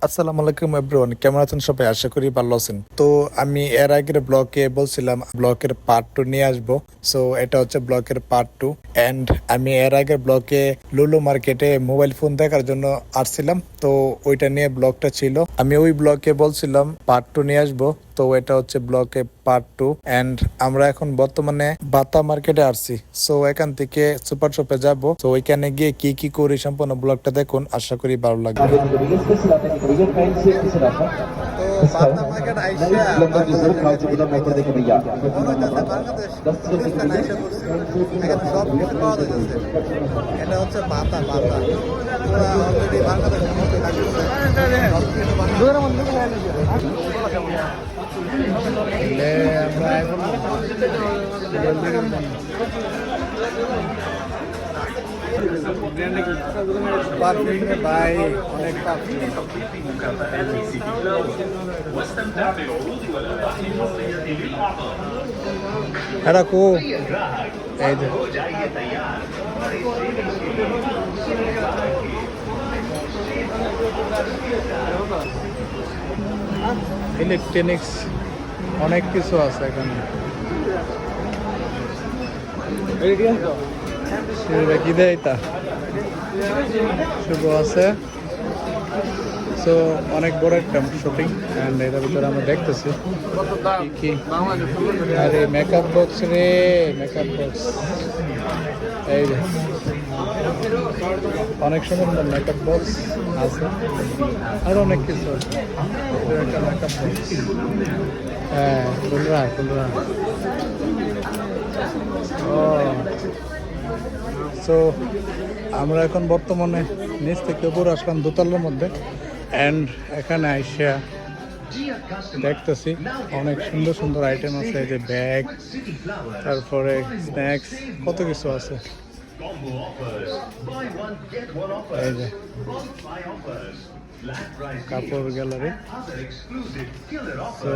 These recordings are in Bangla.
আসসালামু আলাইকুম এভরিওয়ান, কেমন আছেন সবাই? আশা করি ভালো আছেন। তো আমি এর আগের ব্লকে বলছিলাম ব্লকের পার্ট 2 নিয়ে আসবো। সো এটা হচ্ছে ব্লকের পার্ট 2 এন্ড আমি এর আগের ব্লকে লুলু মার্কেটে মোবাইল ফোন দেখার জন্য আসছিলাম। তো ওইটা নিয়ে ব্লগটা ছিল। আমি ওই ব্লকে বলছিলাম পার্ট 2 নিয়ে আসবো। তো এটা হচ্ছে ব্লকে পার্ট 2 এন্ড আমরা এখন বর্তমানে বাতা মার্কেটে আসছি। সো এখান থেকে সুপার শপে যাব। তো ওইখানে গিয়ে কি কি করি সম্পূর্ণ ব্লগটা দেখুন, আশা করি ভালো লাগবে। বাতা মার্কেট আইসা এখানে সব কিছু পাওয়া যাচ্ছে। এটা হচ্ছে বাতা বাতা পুরা অলরেডি বাংলাদেশের মধ্যে লাগতেছে। আমরা এখন পারফিউমে ভাই অনেক পারফিউম। এটা কো এই যে ইলেকট্রনিক্স অনেক কিছু আছে এখানে। কি দেয় এটা শুভ আছে। সো অনেক বড় একটা শপিং অ্যান্ড এটার ভিতরে আমরা দেখতেছি কি আরে মেকআপ বক্স রে, মেকআপ বক্স এই যে অনেক সুন্দর মেকআপ বক্স আছে আর অনেক কিছু আছে। একটা মেকআপ বক্স, হ্যাঁ ফুলরা ফুলরা। ও সো আমরা এখন বর্তমানে নিচ থেকে উপরে আসলাম দোতলার মধ্যে অ্যান্ড এখানে আইসা দেখতেছি অনেক সুন্দর সুন্দর আইটেম আছে। এই যে ব্যাগ, তারপরে স্ন্যাক্স, কত কিছু আছে। এই যে কাপড় গ্যালারি। তো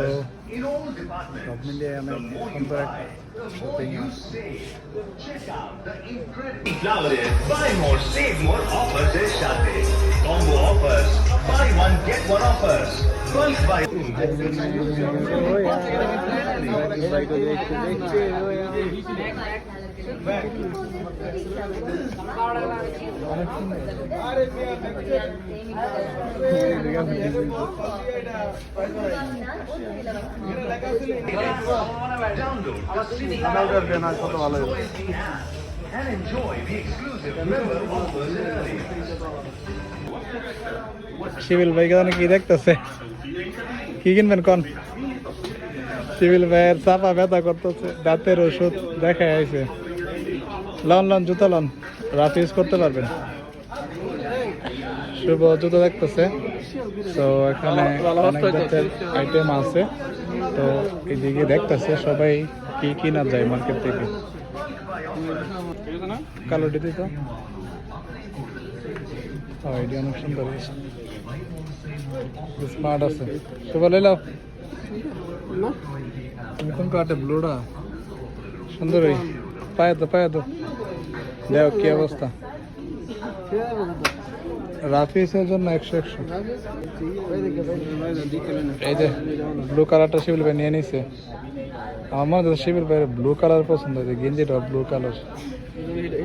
সব মিলিয়ে অনেক সুন্দর একটা শপিং আছে। Buy more, save more offers এর সাথে combo offers, buy one get one offers, bulk buy and enjoy the exclusive member offers early. শিবিল ভাই কেন কি দেখতেছে? কি কিনবেন কোন? শিবিল ভাইয়ের চাপা ব্যথা করতেছে, দাঁতের ওষুধ দেখা আইছে। লন লন জুতো লন, রাফ ইউজ করতে পারবেন। শুভ জুতো দেখতেছে। তো এখানে অনেক জাতের আইটেম আছে। তো এদিকে দেখতেছে সবাই কি কিনা যায় মার্কেট থেকে। কালো ডিতে তো এটি অনেক সুন্দর স্মার্ট আছে। শুভ লাইলাও তুমি কোন কাটে ব্লুটা সুন্দর পায়ে তো পায়ে তো দেখ কি অবস্থা। রাফিসের জন্য 100 এই যে ব্লু কালারটা শিবিল ভাই নিয়ে নিছে। আমার শিবিল ভাইয়ের ব্লু কালার পছন্দ হয়েছে, গেঞ্জিটা ব্লু কালার।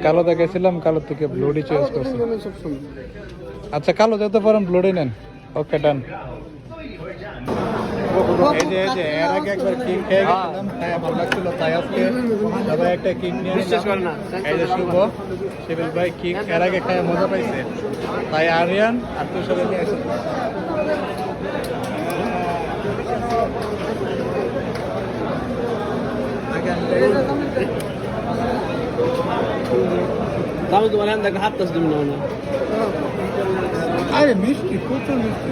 কালো দেখেছিলাম, কালো থেকে ব্লুডি চয়েস করছি। আচ্ছা কালো যত পারেন ব্লুডি নেন। ওকে ডান। এই যে এর আগে একবার কিং খেয়ে গেছিলাম, তাই ভালো লাগছিল, তাই আজকে সবাই একটা কিং নিয়ে নিলাম। এই যে শুভ শিবিল ভাই কিং এর আগে খায় মজা পাইছে, তাই আরিয়ান আর তুই সবাই নিয়ে আসেন। দাম তোমার হাত তাস তুমি না আরে মিষ্টি, প্রচুর মিষ্টি।